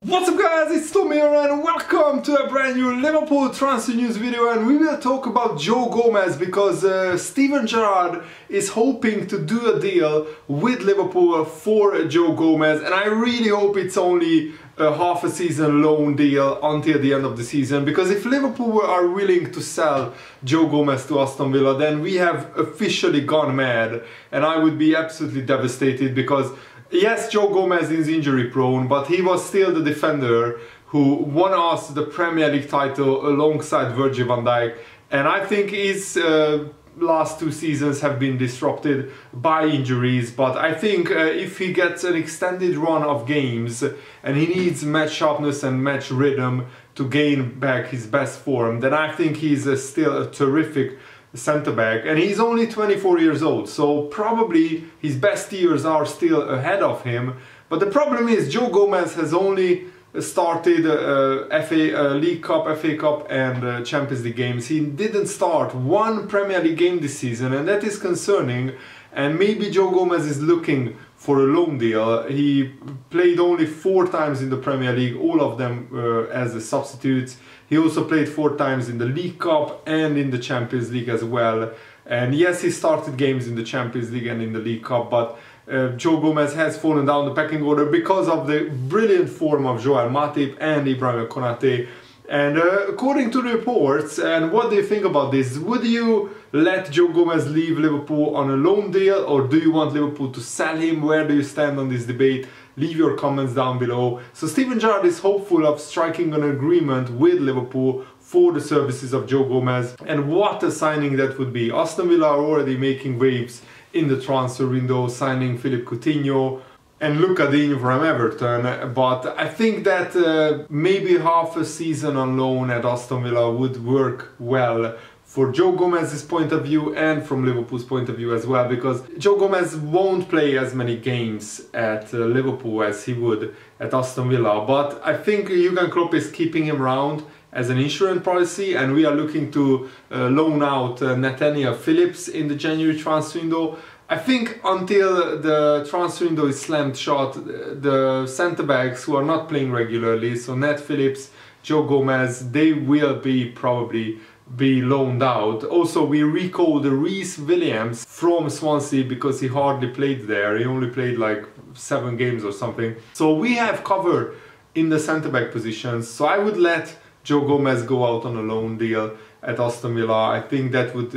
What's up guys, it's Tom here and welcome to a brand new Liverpool transfer news video, and we will talk about Joe Gomez because Steven Gerrard is hoping to do a deal with Liverpool for Joe Gomez, and I really hope it's only a half a season loan deal until the end of the season, because if Liverpool are willing to sell Joe Gomez to Aston Villa, then we have officially gone mad, and I would be absolutely devastated because yes, Joe Gomez is injury prone, but he was still the defender who won us the Premier League title alongside Virgil van Dijk, and I think his last two seasons have been disrupted by injuries, but I think if he gets an extended run of games and he needs match sharpness and match rhythm to gain back his best form, then I think he's still a terrific centre-back, and he's only 24 years old, so probably his best years are still ahead of him. But the problem is Joe Gomez has only started League Cup, FA Cup and Champions League games. He didn't start one Premier League game this season, and that is concerning, and maybe Joe Gomez is looking for a loan deal. He played only 4 times in the Premier League, all of them as a substitute. He also played 4 times in the League Cup and in the Champions League as well. And yes, he started games in the Champions League and in the League Cup, but Joe Gomez has fallen down the pecking order because of the brilliant form of Joel Matip and Ibrahim Konate. And according to the reports, and what do you think about this? Would you let Joe Gomez leave Liverpool on a loan deal, or do you want Liverpool to sell him? Where do you stand on this debate? Leave your comments down below. So Steven Gerrard is hopeful of striking an agreement with Liverpool for the services of Joe Gomez, and what a signing that would be. Aston Villa are already making waves in the transfer window, signing Philippe Coutinho and Luca Digne from Everton, but I think that maybe half a season on loan at Aston Villa would work well for Joe Gomez's point of view and from Liverpool's point of view as well, because Joe Gomez won't play as many games at Liverpool as he would at Aston Villa. But I think Jurgen Klopp is keeping him around as an insurance policy, and we are looking to loan out Nathaniel Phillips in the January transfer window. I think until the transfer window is slammed shut, the centre-backs who are not playing regularly, so Nat Phillips, Joe Gomez, they will probably be loaned out. Also, we recalled Reece Williams from Swansea because he hardly played there. He only played like 7 games or something. So we have cover in the centre-back positions. So I would let Joe Gomez go out on a loan deal at Aston Villa. I think that would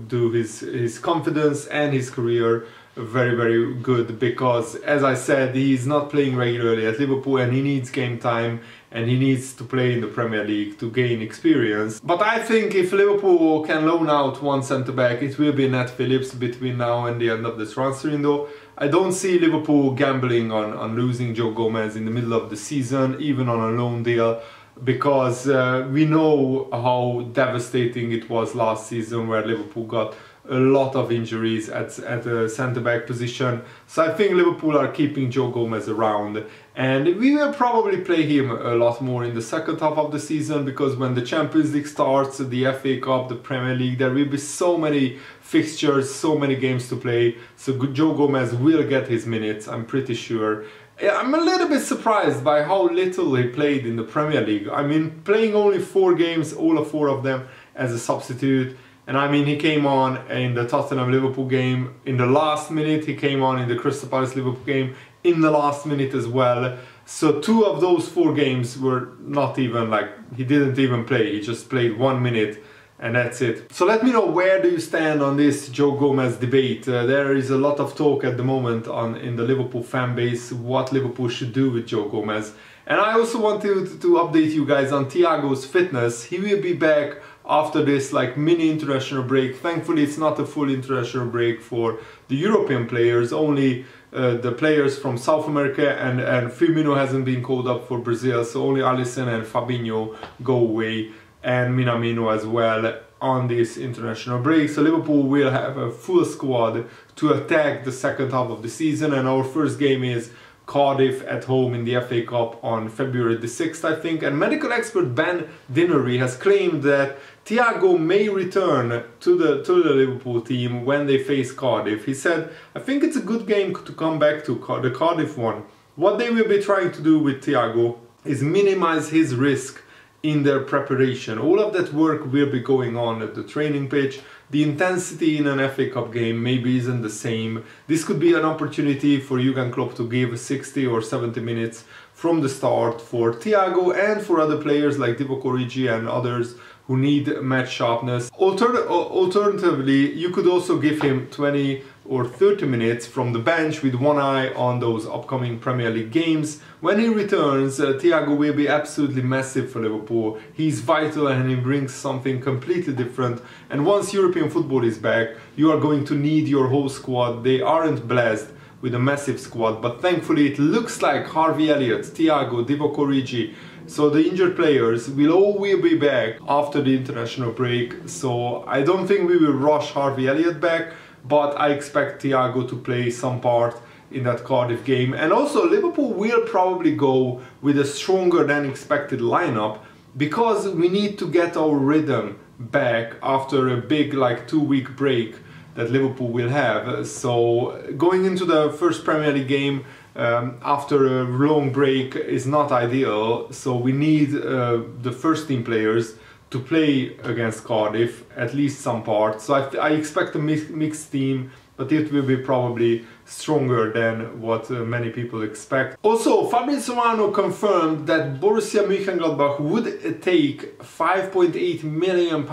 do his confidence and his career very, very good, because as I said, he's not playing regularly at Liverpool and he needs game time and he needs to play in the Premier League to gain experience. But I think if Liverpool can loan out one centre-back, it will be Nat Phillips between now and the end of the transfer window. I don't see Liverpool gambling on losing Joe Gomez in the middle of the season, even on a loan deal, because we know how devastating it was last season, where Liverpool got a lot of injuries at the centre-back position. So I think Liverpool are keeping Joe Gomez around, and we will probably play him a lot more in the second half of the season, because when the Champions League starts, the FA Cup, the Premier League, there will be so many fixtures, so many games to play, so Joe Gomez will get his minutes, I'm pretty sure. I'm a little bit surprised by how little he played in the Premier League. I mean, playing only 4 games, all 4 of them as a substitute. And I mean, he came on in the Tottenham-Liverpool game in the last minute, he came on in the Crystal Palace-Liverpool game in the last minute as well. So 2 of those 4 games were not even like, he didn't even play, he just played 1 minute. And that's it. So let me know, where do you stand on this Joe Gomez debate? There is a lot of talk at the moment in the Liverpool fan base what Liverpool should do with Joe Gomez. And I also wanted to update you guys on Thiago's fitness. He will be back after this like mini international break. Thankfully it's not a full international break for the European players, only the players from South America, and Firmino hasn't been called up for Brazil, so only Alisson and Fabinho go away, and Minamino as well on this international break. So Liverpool will have a full squad to attack the second half of the season, and our first game is Cardiff at home in the FA Cup on February the 6th, I think. And medical expert Ben Dinnery has claimed that Thiago may return to the Liverpool team when they face Cardiff. He said, I think it's a good game to come back to, the Cardiff one. What they will be trying to do with Thiago is minimize his risk in their preparation. All of that work will be going on at the training pitch. The intensity in an FA Cup game maybe isn't the same. This could be an opportunity for Jurgen Klopp to give 60 or 70 minutes from the start for Thiago and for other players like Divock Origi and others who need match sharpness. Alternatively, you could also give him 20 or 30 minutes from the bench with one eye on those upcoming Premier League games. When he returns, Thiago will be absolutely massive for Liverpool. He's vital and he brings something completely different. And once European football is back, you are going to need your whole squad. They aren't blessed with a massive squad, but thankfully it looks like Harvey Elliott, Thiago, Divock Origi, so the injured players will be back after the international break. So I don't think we will rush Harvey Elliott back, but I expect Thiago to play some part in that Cardiff game. And also Liverpool will probably go with a stronger than expected lineup because we need to get our rhythm back after a big like 2-week break that Liverpool will have. So going into the first Premier League game after a long break is not ideal. So we need the first team players to play against Cardiff, at least some part. So I expect a mixed team, but it will be probably stronger than what many people expect. Also, Fabrizio Romano confirmed that Borussia Mönchengladbach would take £5.8 million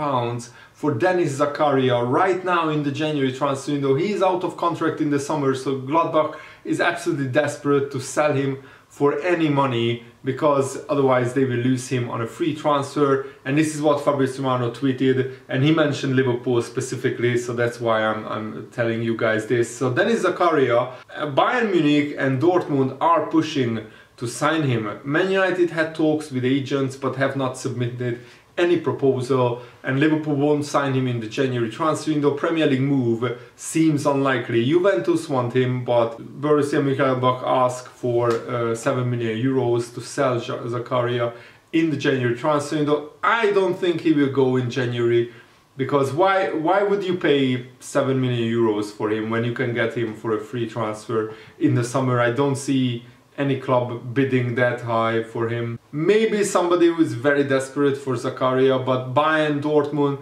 for Dennis Zakaria right now in the January transfer window. He is out of contract in the summer, so Gladbach is absolutely desperate to sell him for any money because otherwise they will lose him on a free transfer. And this is what Fabrizio Romano tweeted, and he mentioned Liverpool specifically, so that's why I'm telling you guys this. So Dennis Zakaria, Bayern Munich and Dortmund are pushing to sign him. Man United had talks with agents but have not submitted any proposal, and Liverpool won't sign him in the January transfer window. Premier League move seems unlikely. Juventus want him, but Borussia Mönchengladbach asked for 7 million euros to sell Zakaria in the January transfer window. I don't think he will go in January, because why would you pay 7 million euros for him when you can get him for a free transfer in the summer? I don't see any club bidding that high for him. Maybe somebody who is very desperate for Zakaria, but Bayern, Dortmund,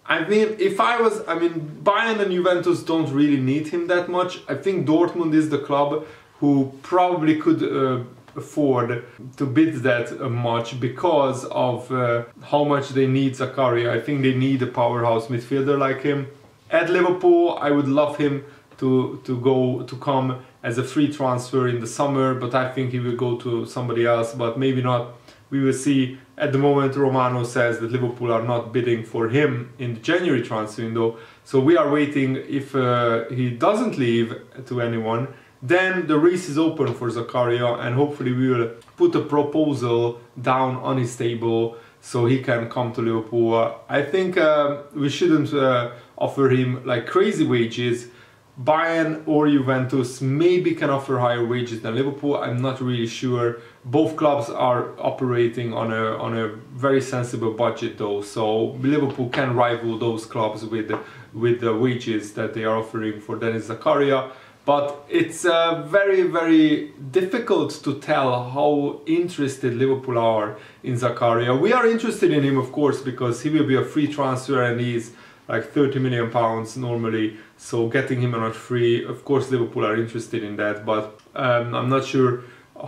I mean, Bayern and Juventus don't really need him that much. I think Dortmund is the club who probably could afford to bid that much because of how much they need Zakaria. I think they need a powerhouse midfielder like him. At Liverpool, I would love him to come as a free transfer in the summer, but I think he will go to somebody else, but maybe not. We will see. At the moment, Romano says that Liverpool are not bidding for him in the January transfer window, so we are waiting. If he doesn't leave to anyone, then the race is open for Zakaria, and hopefully we will put a proposal down on his table so he can come to Liverpool. I think we shouldn't offer him like crazy wages. Bayern or Juventus maybe can offer higher wages than Liverpool. I'm not really sure. Both clubs are operating on a very sensible budget though, so Liverpool can rival those clubs with the wages that they are offering for Dennis Zakaria. But it's very, very difficult to tell how interested Liverpool are in Zakaria. We are interested in him, of course, because he will be a free transfer and he's like £30 million normally, so getting him on a free, of course Liverpool are interested in that, but I'm not sure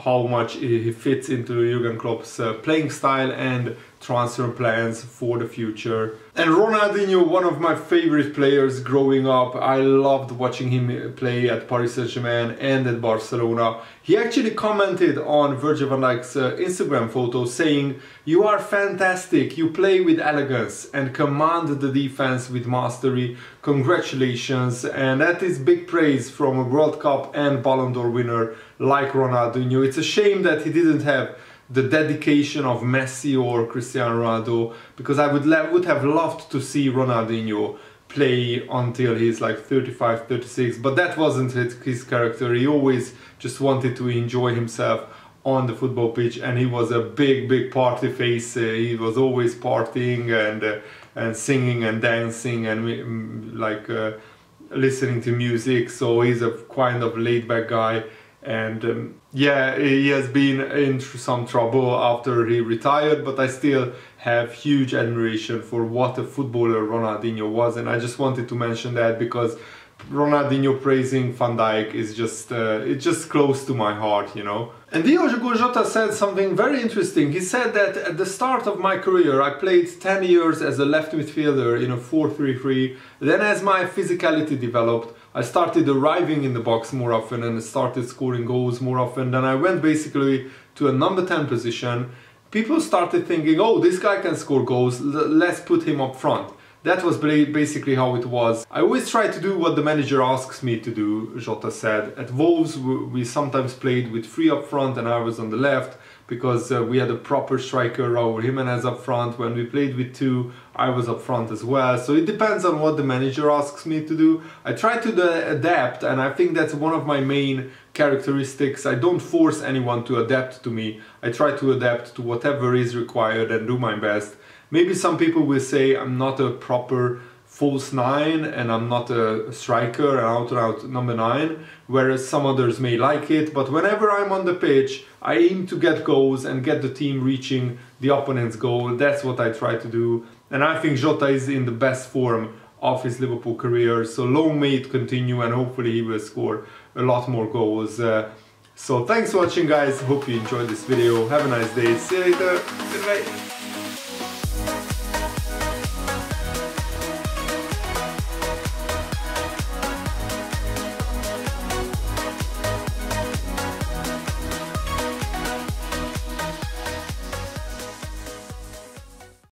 how much he fits into Jurgen Klopp's playing style and transfer plans for the future. And Ronaldinho, one of my favorite players growing up. I loved watching him play at Paris Saint-Germain and at Barcelona. He actually commented on Virgil van Dijk's Instagram photo saying, "You are fantastic, you play with elegance and command the defense with mastery. Congratulations." And that is big praise from a World Cup and Ballon d'Or winner like Ronaldinho. It's a shame that he didn't have the dedication of Messi or Cristiano Ronaldo, because I would have loved to see Ronaldinho play until he's like 35, 36, but that wasn't his character. He always just wanted to enjoy himself on the football pitch, and he was a big party face. He was always partying and singing and dancing and listening to music, so he's a kind of laid back guy. And Yeah, he has been in some trouble after he retired, but I still have huge admiration for what a footballer Ronaldinho was, and I just wanted to mention that because Ronaldinho praising Van Dijk is just it's just close to my heart, you know. And Diogo Jota said something very interesting. He said that at the start of my career I played 10 years as a left midfielder in a 4-3-3. Then as my physicality developed, I started arriving in the box more often and started scoring goals more often. Then I went basically to a number 10 position. People started thinking, oh, this guy can score goals, let's put him up front. That was basically how it was. I always try to do what the manager asks me to do, Jota said. At Wolves we sometimes played with 3 up front and I was on the left because we had a proper striker, Raúl Jiménez, up front. When we played with 2, I was up front as well. So it depends on what the manager asks me to do. I try to adapt, and I think that's one of my main characteristics. I don't force anyone to adapt to me. I try to adapt to whatever is required and do my best. Maybe some people will say I'm not a proper false 9 and I'm not a striker, an out-and-out number 9, whereas some others may like it. But whenever I'm on the pitch, I aim to get goals and get the team reaching the opponent's goal. That's what I try to do. And I think Jota is in the best form of his Liverpool career. So long may it continue, and hopefully he will score a lot more goals. So thanks for watching, guys. Hope you enjoyed this video. Have a nice day. See you later. Good night.